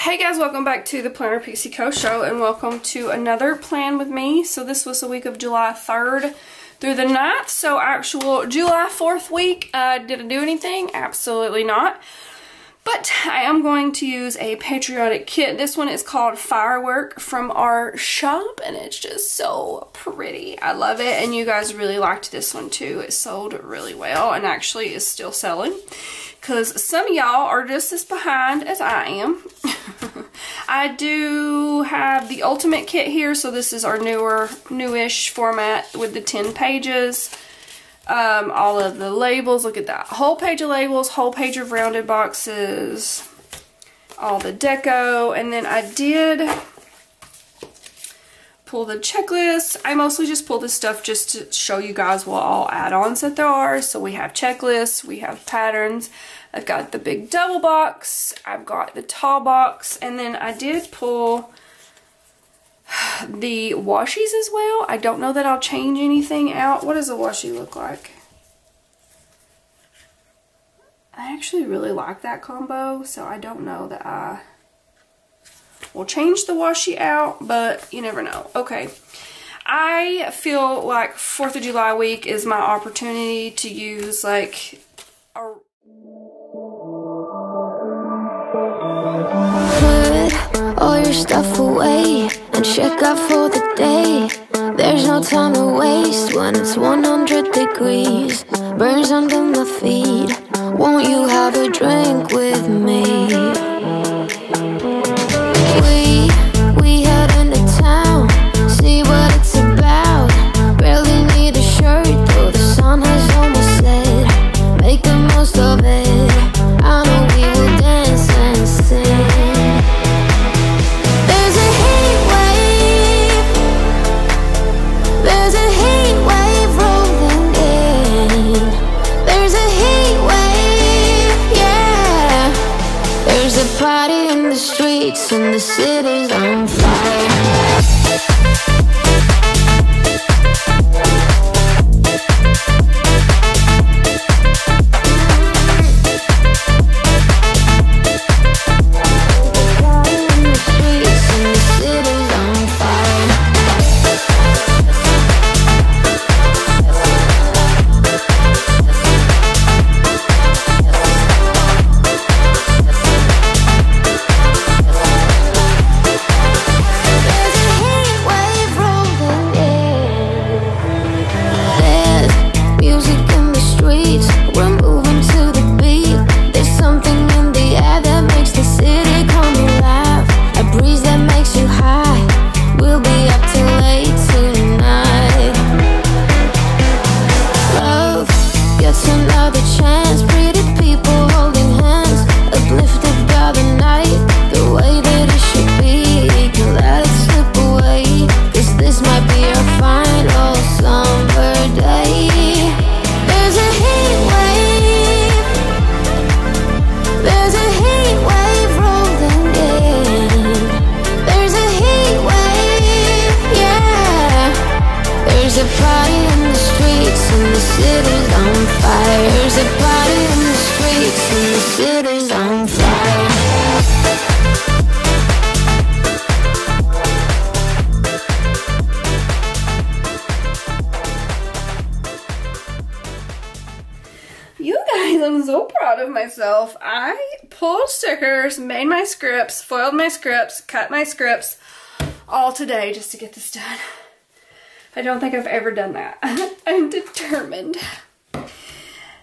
Hey guys, welcome back to the Planner Pixie Co show and welcome to another plan with me. So this was the week of July 3rd through the 9th. So actual July 4th week, did I do anything? Absolutely not. But I am going to use a patriotic kit. This one is called Firework from our shop and it's just so pretty. I love it and you guys really liked this one too. It sold really well and actually is still selling. Because some of y'all are just as behind as I am. I do have the Ultimate kit here, so this is our newish format with the 10 pages. All of the labels, look at that. Whole page of labels, whole page of rounded boxes, all the deco, and then I did pull the checklist. I mostly just pull this stuff just to show you guys what all add-ons that there are. So we have checklists, we have patterns. I've got the big double box, I've got the tall box, and then I did pull the washies as well. I don't know that I'll change anything out. What does a washi look like? I actually really like that combo, so I don't know that I will change the washi out, but you never know. Okay, I feel like 4th of July week is my opportunity to use like a... Put all your stuff away and check out for the day. There's no time to waste when it's 100 degrees. Burns under my feet. Won't you have a drink with me? We head into town, see what it's about. Barely need a shirt though the sun has almost set. Make the most of it. I know we will dance and sing. There's a heat wave. There's a heat wave rolling in. There's a heat wave, yeah. There's a party in the streets and the city's on fire. I'm so proud of myself. I pulled stickers, made my scripts, foiled my scripts, cut my scripts all today just to get this done. I don't think I've ever done that. I'm determined.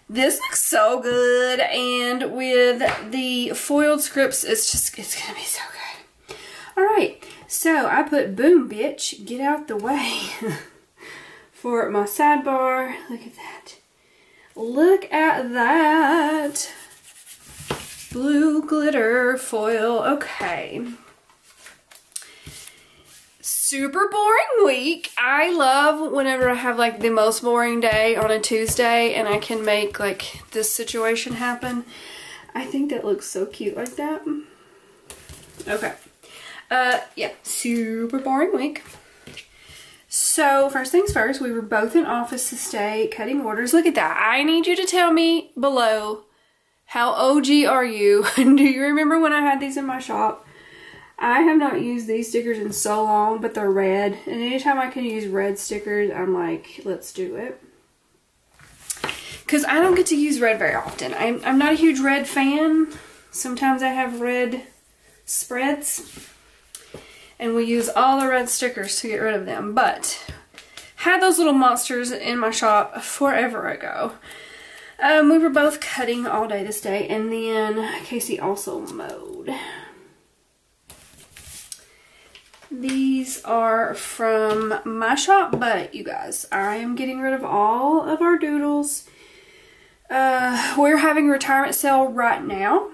This looks so good, and with the foiled scripts, it's gonna be so good. Alright, so I put boom bitch, get out the way for my sidebar. Look at that. Look at that. Blue glitter foil. Okay. Super boring week. I love whenever I have like the most boring day on a Tuesday and I can make like this situation happen. I think that looks so cute like that. Okay. Yeah, super boring week. So first things first, we were both in office this day cutting orders. Look at that. I need you to tell me below, how OG are you? Do you remember when I had these in my shop? I have not used these stickers in so long, but they're red. And anytime I can use red stickers, I'm like, let's do it. Because I don't get to use red very often. I'm not a huge red fan. Sometimes I have red spreads. And we use all the red stickers to get rid of them. But had those little monsters in my shop forever ago. We were both cutting all day this day. And then Casey also mowed. These are from my shop, but you guys, I am getting rid of all of our doodles. We're having a retirement sale right now.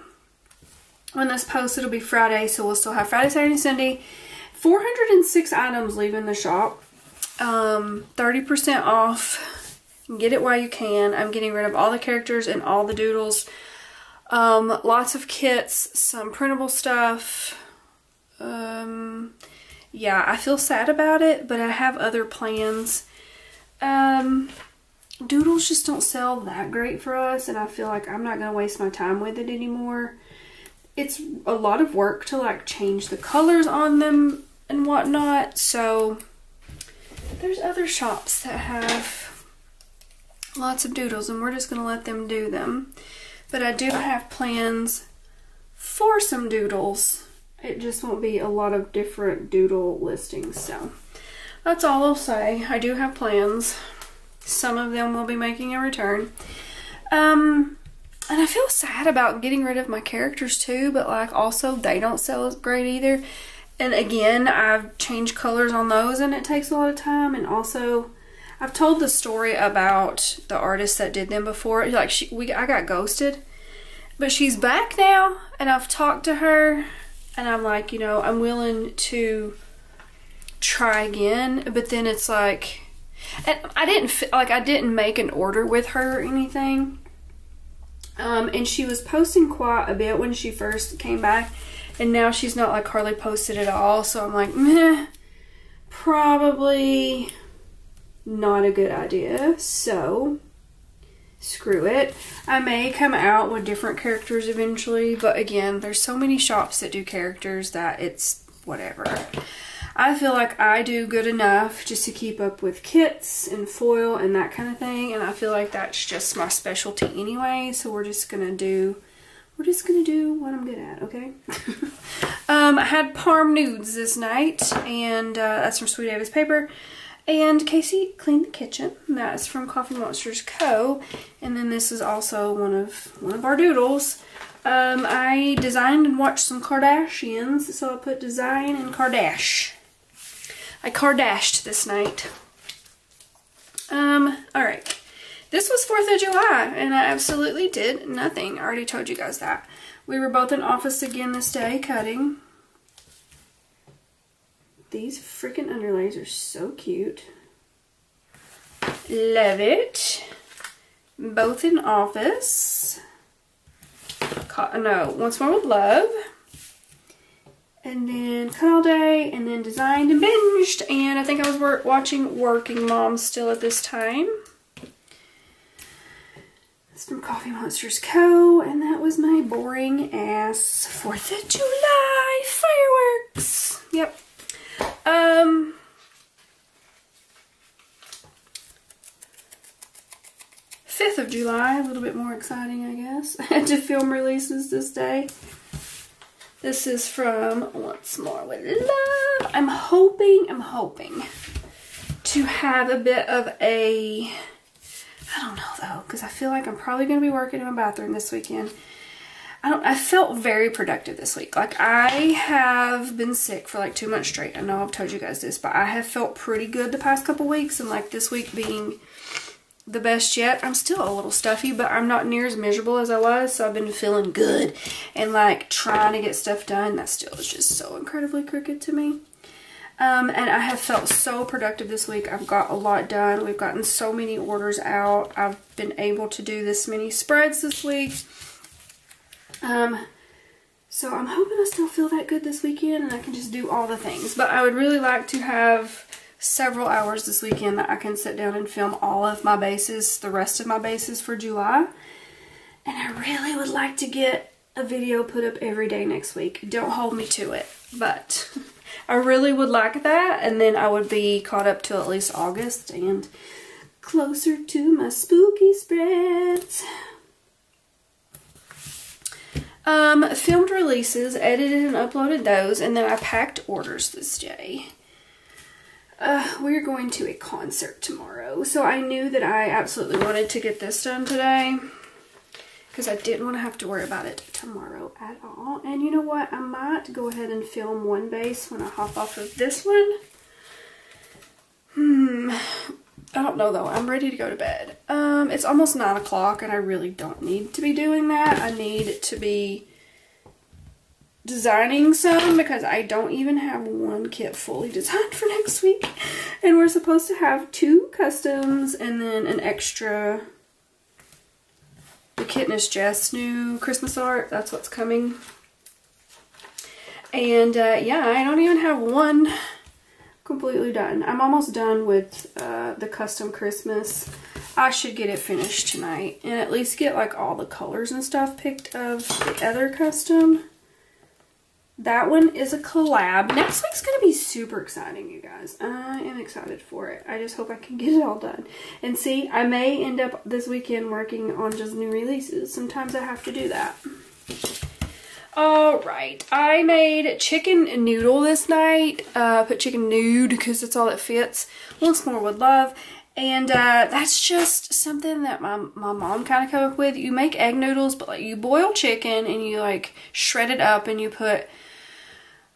When this posts, it'll be Friday, so we'll still have Friday, Saturday, and Sunday. 406 items leaving the shop. 30% off. Get it while you can. I'm getting rid of all the characters and all the doodles. Lots of kits, some printable stuff. Yeah, I feel sad about it, but I have other plans. Doodles just don't sell that great for us, and I feel like I'm not going to waste my time with it anymore. It's a lot of work to like change the colors on them and whatnot, so there's other shops that have lots of doodles, and we're just going to let them do them. But I do have plans for some doodles. It just won't be a lot of different doodle listings, so that's all I'll say. I do have plans. Some of them will be making a return. And I feel sad about getting rid of my characters too, but like also they don't sell as great either. And again, I've changed colors on those and it takes a lot of time. And also, I've told the story about the artist that did them before. Like I got ghosted, but she's back now and I've talked to her. And I'm like, you know, I'm willing to try again. But then it's like, and I didn't make an order with her or anything. And she was posting quite a bit when she first came back. And now she's not like hardly posted at all. So I'm like, meh, probably not a good idea. So screw it. I may come out with different characters eventually, but again, there's so many shops that do characters that it's whatever. I feel like I do good enough just to keep up with kits and foil and that kind of thing, and I feel like that's just my specialty anyway, so we're just gonna do what I'm good at, okay? I had Parm Nudes this night, and that's from Sweet Ava's Paper. And Casey cleaned the kitchen. That's from Coffee Monsters Co. And then this is also one of our doodles. I designed and watched some Kardashians, so I put design and Kardash. I Kardashed this night. Alright. This was 4th of July, and I absolutely did nothing. I already told you guys that. We were both in office again this day, cutting. These freaking underlays are so cute. Love it. Both in office. No, Once More with Love. And then cut all day, and then designed and binged. And I think I was watching Working Mom still at this time. It's from Coffee Monsters Co. And that was my boring ass 4th of July fireworks. Yep. 5th of July, a little bit more exciting, I guess. I had to film releases this day. This is from Once More with Love. I'm hoping to have a bit of a, I don't know though, because I feel like I'm probably going to be working in my bathroom this weekend. I felt very productive this week. Like, I have been sick for like 2 months straight. I know I've told you guys this, but I have felt pretty good the past couple weeks, and like this week being the best yet. I'm still a little stuffy, but I'm not near as miserable as I was, so I've been feeling good and like trying to get stuff done. That still is just so incredibly crooked to me. And I have felt so productive this week. I've got a lot done. We've gotten so many orders out. I've been able to do this many spreads this week. So I'm hoping I still feel that good this weekend and I can just do all the things. But I would really like to have several hours this weekend that I can sit down and film all of my bases, the rest of my bases for July. And I really would like to get a video put up every day next week. Don't hold me to it, but I really would like that, and then I would be caught up till at least August and closer to my spooky spreads. Filmed releases, edited and uploaded those, and then I packed orders this day. We're going to a concert tomorrow, so I knew that I absolutely wanted to get this done today because I didn't want to have to worry about it tomorrow at all. And you know what? I might go ahead and film one base when I hop off of this one. I don't know though. I'm ready to go to bed. It's almost 9 o'clock and I really don't need to be doing that. I need to be designing some because I don't even have one kit fully designed for next week. And we're supposed to have 2 customs and then an extra. The Kitness Jess new Christmas art. That's what's coming. And yeah, I don't even have one completely done. I'm almost done with the custom Christmas. I should get it finished tonight and at least get like all the colors and stuff picked of the other custom. That one is a collab. Next week's going to be super exciting, you guys. I am excited for it. I just hope I can get it all done. And see, I may end up this weekend working on just new releases. Sometimes I have to do that. Alright, I made chicken noodle this night. Put chicken nude because that's all that fits. Once more with love. And that's just something that my mom kind of came up with. You make egg noodles, but like you boil chicken and you like shred it up and you put...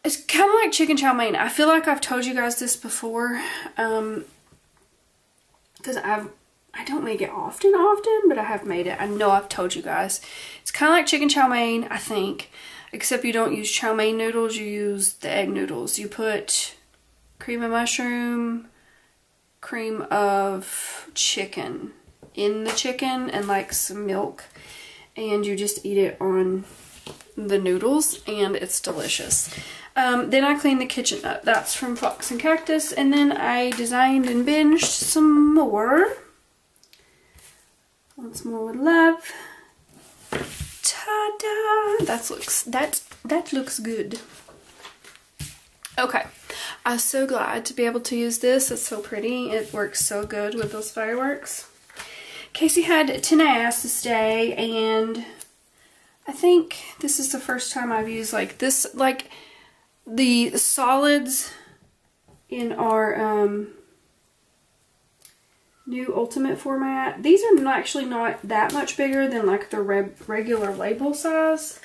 It's kind of like chicken chow mein. I feel like I've told you guys this before. Because I don't make it often, but I have made it. I know I've told you guys. It's kind of like chicken chow mein, I think. Except you don't use chow mein noodles, you use the egg noodles. You put cream of mushroom, cream of chicken in the chicken, and like some milk. And you just eat it on the noodles, and it's delicious. Then I cleaned the kitchen up. That's from Fox and Cactus. And then I designed and binged some more. Once more with love. Ta-da! That looks good. Okay. I'm so glad to be able to use this. It's so pretty. It works so good with those fireworks. Casey had tennis this day, and I think this is the first time I've used like this, like the solids in our new Ultimate format. These are actually not that much bigger than like the regular label size.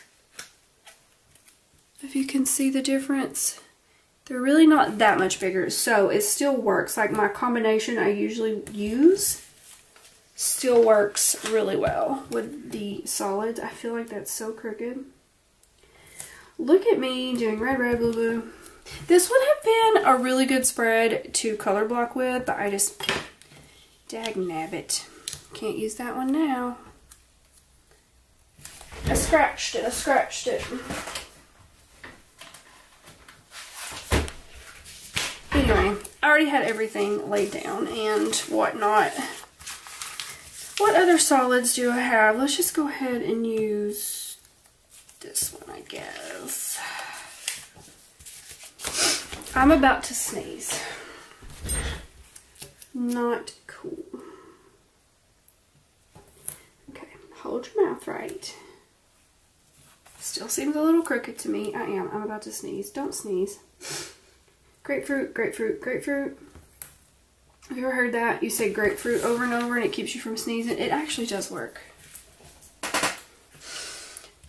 If you can see the difference. They're really not that much bigger, so it still works. Like my combination I usually use still works really well with the solids. I feel like that's so crooked. Look at me doing red, red, blue, blue. This would have been a really good spread to color block with, but I just, dag nabbit, can't use that one now. I scratched it. Anyway, I already had everything laid down and whatnot. What other solids do I have? Let's just go ahead and use this one, I guess. I'm about to sneeze. Not cool. Okay, hold your mouth right. Still seems a little crooked to me. I'm about to sneeze. Don't sneeze. Grapefruit, grapefruit, grapefruit. Have you ever heard that? You say grapefruit over and over and it keeps you from sneezing. It actually does work.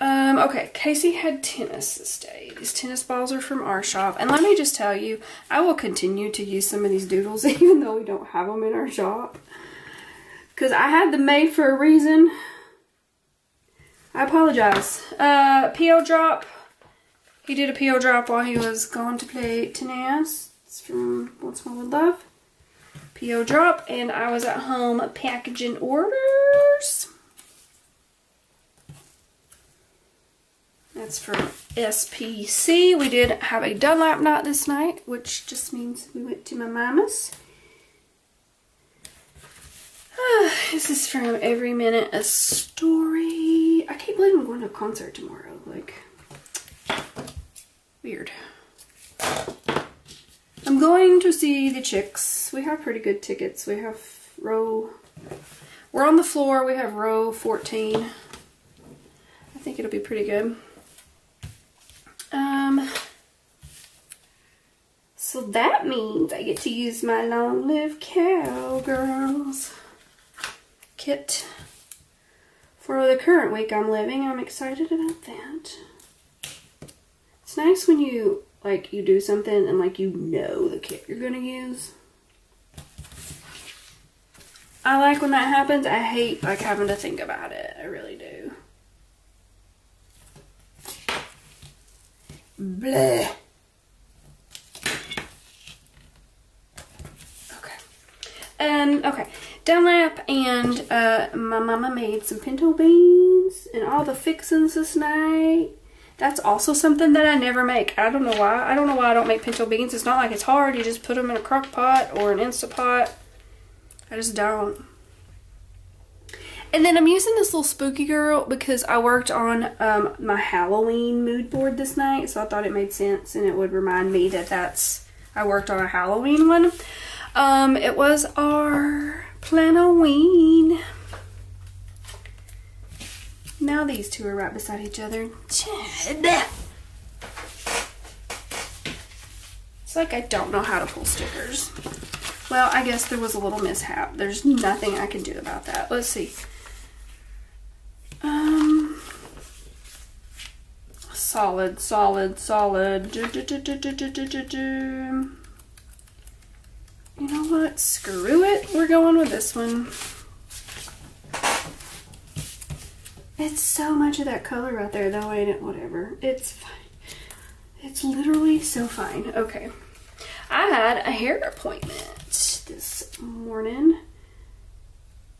Okay, Casey had tennis this day. These tennis balls are from our shop. And let me just tell you, I will continue to use some of these doodles even though we don't have them in our shop. Because I had them made for a reason. I apologize. PO drop. He did a PO drop while he was gone to play tennis. It's from Once More With Love. PO drop, and I was at home packaging orders. That's from SPC. We did have a Dunlap night this night, which just means we went to my mama's. This is from Every Minute a Story. I can't believe I'm going to a concert tomorrow. look like? Weird. I'm going to see the chicks. We have pretty good tickets. We have row... We're on the floor. We have row 14. I think it'll be pretty good. So that means I get to use my Long Live Cowgirls kit for the current week I'm living. I'm excited about that. It's nice when you, like, you do something and, like, you know the kit you're gonna use. I like when that happens. I hate, like, having to think about it. I really do. Bleh. Okay, Dunlap and my mama made some pinto beans and all the fixings this night. That's also something that I never make. I don't know why. I don't know why I don't make pinto beans. It's not like it's hard. You just put them in a crock pot or an Instapot. I just don't. And then I'm using this little spooky girl because I worked on my Halloween mood board this night. So I thought it made sense and it would remind me that I worked on a Halloween one. It was our Planoween. Now these two are right beside each other. It's like I don't know how to pull stickers. Well, I guess there was a little mishap. There's nothing I can do about that. Let's see. Solid. You know what? Screw it. We're going with this one. It's so much of that color right there, though, ain't it? Whatever. It's fine. It's literally so fine. Okay. I had a hair appointment this morning.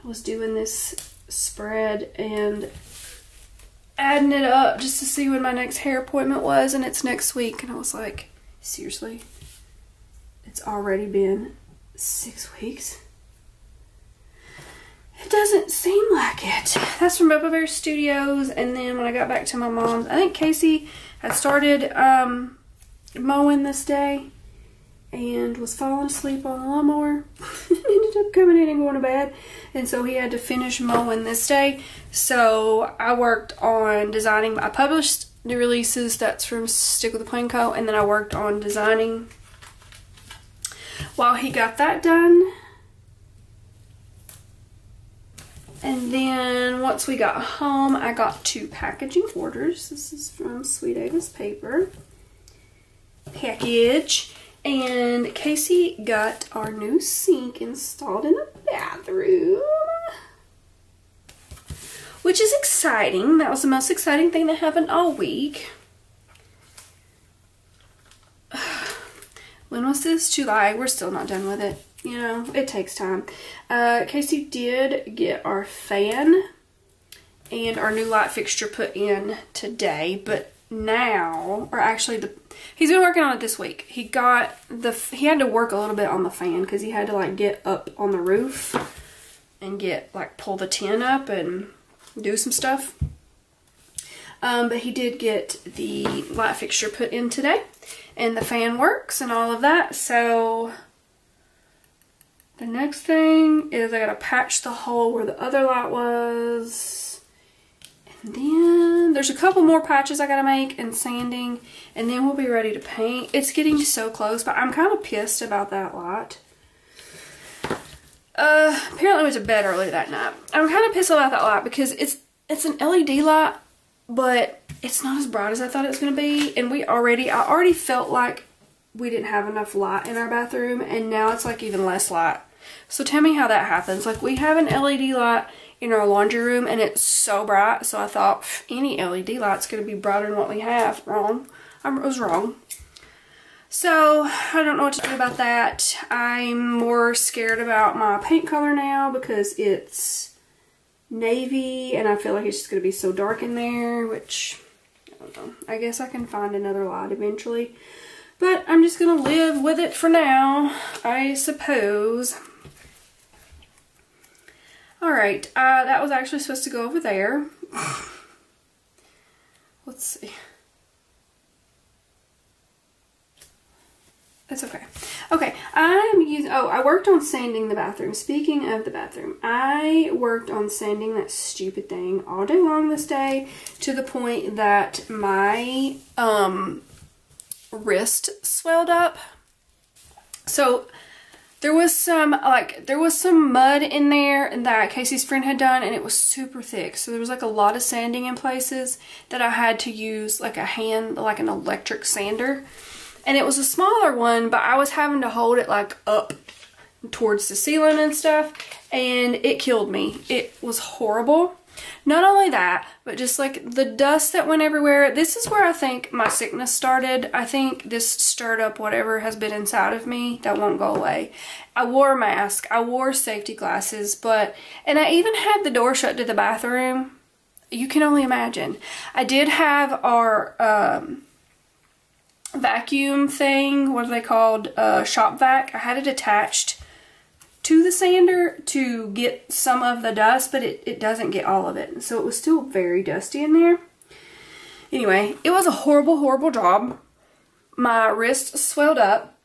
I was doing this spread and adding it up just to see when my next hair appointment was, and it's next week. And I was like, seriously? It's already been 6 weeks? It doesn't seem like it. That's from Bubba Bear Studios. And then when I got back to my mom's, I think Casey had started mowing this day and was falling asleep on the lawnmower. Ended up coming in and going to bed. And so he had to finish mowing this day. So I worked on designing. I published the releases. That's from Stick with the Plain Co. And then I worked on designing while he got that done. And then once we got home, I got 2 packaging orders. This is from Sweet Ava's Paper package. And Casey got our new sink installed in the bathroom, which is exciting. That was the most exciting thing that happened all week. When was this? July. We're still not done with it. You know, it takes time. Casey did get our fan and our new light fixture put in today, but now, or actually he's been working on it this week. He had to work a little bit on the fan because he had to like get up on the roof and pull the tin up and do some stuff. But he did get the light fixture put in today and the fan works and all of that. So the next thing is I gotta patch the hole where the other light was. And then there's a couple more patches I gotta make and sanding, and then we'll be ready to paint. It's getting so close, but I'm kind of pissed about that light. Apparently I went to bed early that night. I'm kind of pissed about that light because it's an LED light, but it's not as bright as I thought it was gonna be. And I already felt like we didn't have enough light in our bathroom, and now it's like even less light. So tell me how that happens. Like, we have an LED light in our laundry room and it's so bright, so I thought any LED light's gonna be brighter than what we have. Wrong. I was wrong. So I don't know what to do about that. I'm more scared about my paint color now because it's navy and I feel like it's just gonna be so dark in there, which I don't know. I guess I can find another light eventually, but I'm just gonna live with it for now, I suppose. Alright, that was actually supposed to go over there. Let's see. It's okay. Okay, I worked on sanding the bathroom. Speaking of the bathroom, I worked on sanding that stupid thing all day long this day to the point that my wrist swelled up. So there was some mud in there that Casey's friend had done, and it was super thick. So there was like a lot of sanding in places that I had to use like an electric sander. And it was a smaller one, but I was having to hold it like up towards the ceiling and stuff, and it killed me. It was horrible. Not only that, but just like the dust that went everywhere. This is where I think my sickness started. I think this stirred up whatever has been inside of me that won't go away. I wore a mask. I wore safety glasses, and I even had the door shut to the bathroom. You can only imagine. I did have our, vacuum thing, what are they called, shop vac. I had it attached to the sander to get some of the dust, but it doesn't get all of it, so it was still very dusty in there. Anyway, it was a horrible job. My wrist swelled up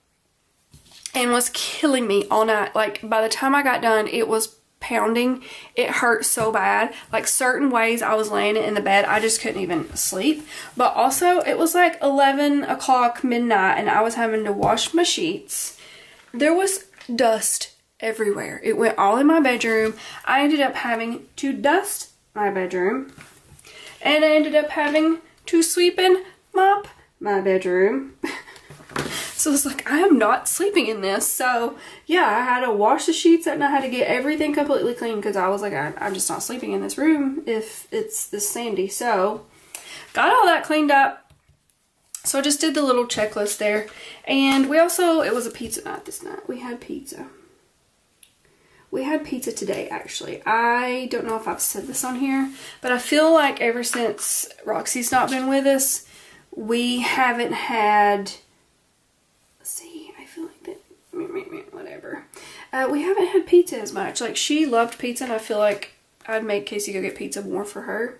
and was killing me all night. Like, by the time I got done, it was pounding. It hurt so bad. Like, certain ways I was laying in the bed, I just couldn't even sleep. But also, it was like 11 o'clock midnight, and I was having to wash my sheets. There was dust everywhere. It went all in my bedroom. I ended up having to dust my bedroom, and I ended up having to sweep and mop my bedroom. So it's like, I am not sleeping in this. So yeah, I had to wash the sheets and I had to get everything completely clean because I was like, I'm just not sleeping in this room if it's this sandy. So got all that cleaned up. So I just did the little checklist there. And we also, it was a pizza night this night. We had pizza. We had pizza today, actually. I don't know if I've said this on here, but I feel like ever since Roxy's not been with us, we haven't had... whatever. We haven't had pizza as much. Like, she loved pizza, and I feel like I'd make Casey go get pizza more for her.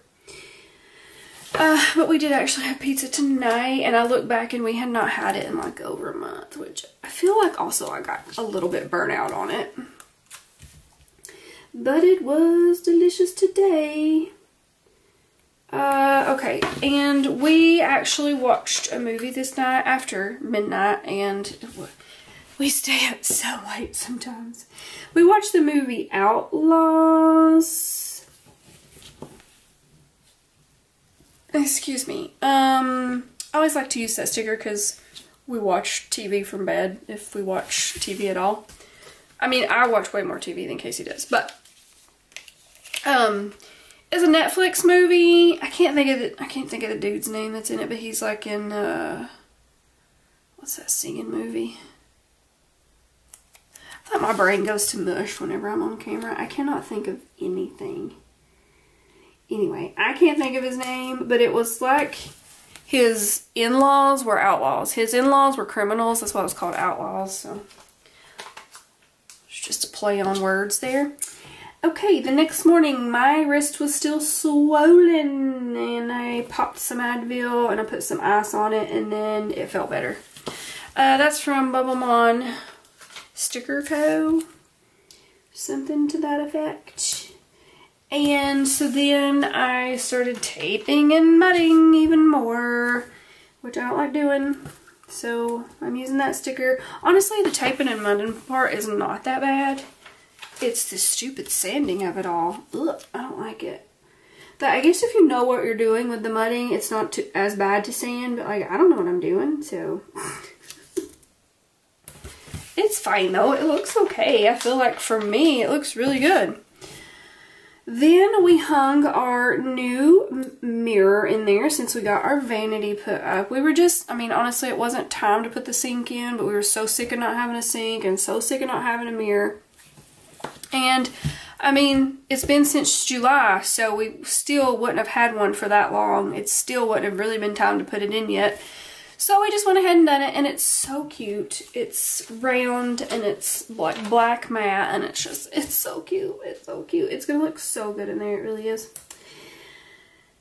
But we did actually have pizza tonight, and I look back and we had not had it in like over a month, which I feel like also I got a little bit burnt out on it. But it was delicious today. Okay, and we actually watched a movie this night after midnight, and we stay up so late sometimes. We watched the movie Outlaws. Excuse me. I always like to use that sticker because we watch TV from bed, if we watch TV at all. I mean, I watch way more TV than Casey does, but it's a Netflix movie. I can't think of the dude's name that's in it, but he's like in what's that singing movie? I thought my brain goes to mush whenever I'm on camera. I cannot think of anything. Anyway, I can't think of his name, but it was like his in-laws were outlaws. His in-laws were criminals. That's why it was called Outlaws. So it's just a play on words there. Okay, the next morning my wrist was still swollen, and I popped some Advil and I put some ice on it, and then it felt better. That's from Bubblemon Sticker Co. Something to that effect. And so then I started taping and mudding even more, which I don't like doing. So I'm using that sticker. Honestly, the taping and mudding part is not that bad. It's the stupid sanding of it all. Ugh, I don't like it. But I guess if you know what you're doing with the mudding, it's not as bad to sand. But like, I don't know what I'm doing, so... It's fine though. It looks okay. I feel like for me, it looks really good. Then we hung our new mirror in there since we got our vanity put up. We were just, I mean, honestly, it wasn't time to put the sink in, but we were so sick of not having a sink and so sick of not having a mirror. And, I mean, it's been since July, so we still wouldn't have had one for that long. It still wouldn't have really been time to put it in yet. So we just went ahead and done it, and it's so cute. It's round, and it's like black matte, and it's so cute. It's so cute. It's going to look so good in there. It really is.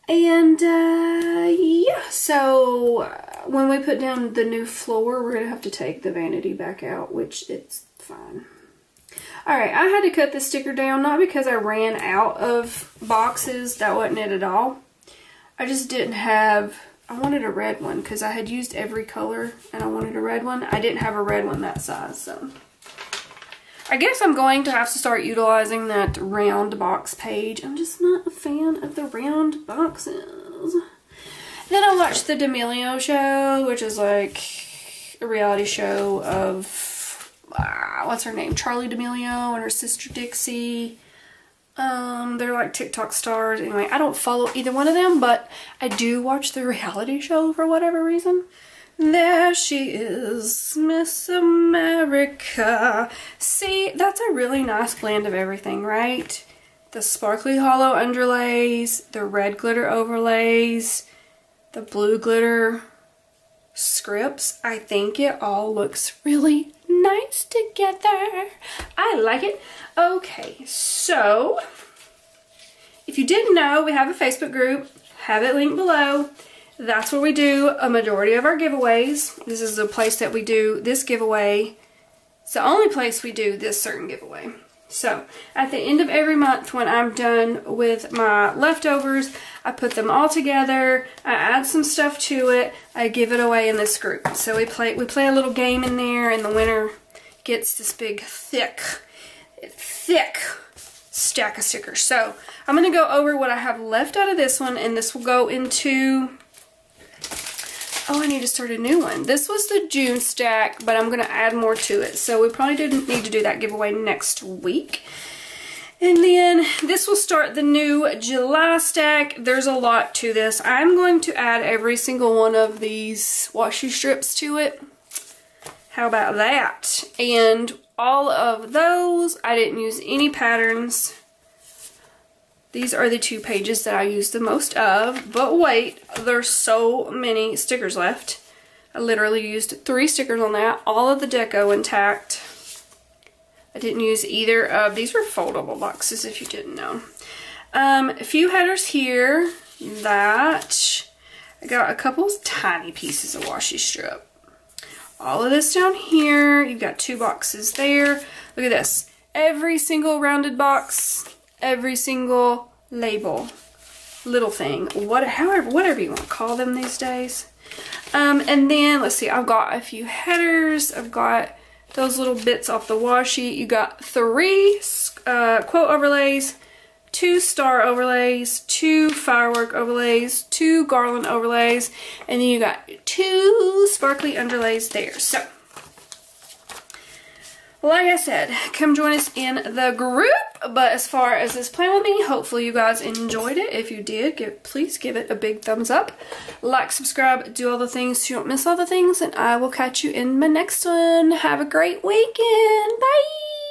And yeah, so when we put down the new floor, we're gonna have to take the vanity back out, which it's fine. Alright, I had to cut this sticker down, not because I ran out of boxes, that wasn't it at all. I just didn't have, I wanted a red one because I had used every color and I wanted a red one. I didn't have a red one that size, so. I guess I'm going to have to start utilizing that round box page. I'm just not a fan of the round boxes. Then I watched the D'Amelio show, which is like a reality show of, what's her name? Charlie D'Amelio and her sister Dixie. They're like TikTok stars. Anyway, I don't follow either one of them, but I do watch the reality show for whatever reason. There she is, Miss America. See, that's a really nice blend of everything, right? The sparkly hollow underlays, the red glitter overlays, the blue glitter scripts. I think it all looks really nice together. I like it. Okay, so if you didn't know, we have a Facebook group. Have it linked below. That's where we do a majority of our giveaways. This is the place that we do this giveaway. It's the only place we do this certain giveaway. So, at the end of every month when I'm done with my leftovers, I put them all together, I add some stuff to it, I give it away in this group. So we play a little game in there, and the winner gets this big, thick stack of stickers. So, I'm going to go over what I have left out of this one, and this will go into... Oh, I need to start a new one. This was the June stack, but I'm going to add more to it. So we probably didn't need to do that giveaway next week. And then this will start the new July stack. There's a lot to this. I'm going to add every single one of these washi strips to it. How about that? And all of those, I didn't use any patterns. These are the 2 pages that I use the most of, but wait, there's so many stickers left. I literally used 3 stickers on that, all of the deco intact. I didn't use either of, these were foldable boxes if you didn't know. A few headers here that I got a couple tiny pieces of washi strip. All of this down here, you've got 2 boxes there. Look at this, every single rounded box, every single label, little thing, whatever you want to call them these days. And then let's see, I've got a few headers. I've got those little bits off the washi. You got 3 quote overlays, 2 star overlays, 2 firework overlays, 2 garland overlays, and then you got 2 sparkly underlays there. So like I said, come join us in the group. But as far as this plan with me, hopefully you guys enjoyed it. If you did, please give it a big thumbs up. Like, subscribe, do all the things so you don't miss all the things. And I will catch you in my next one. Have a great weekend. Bye!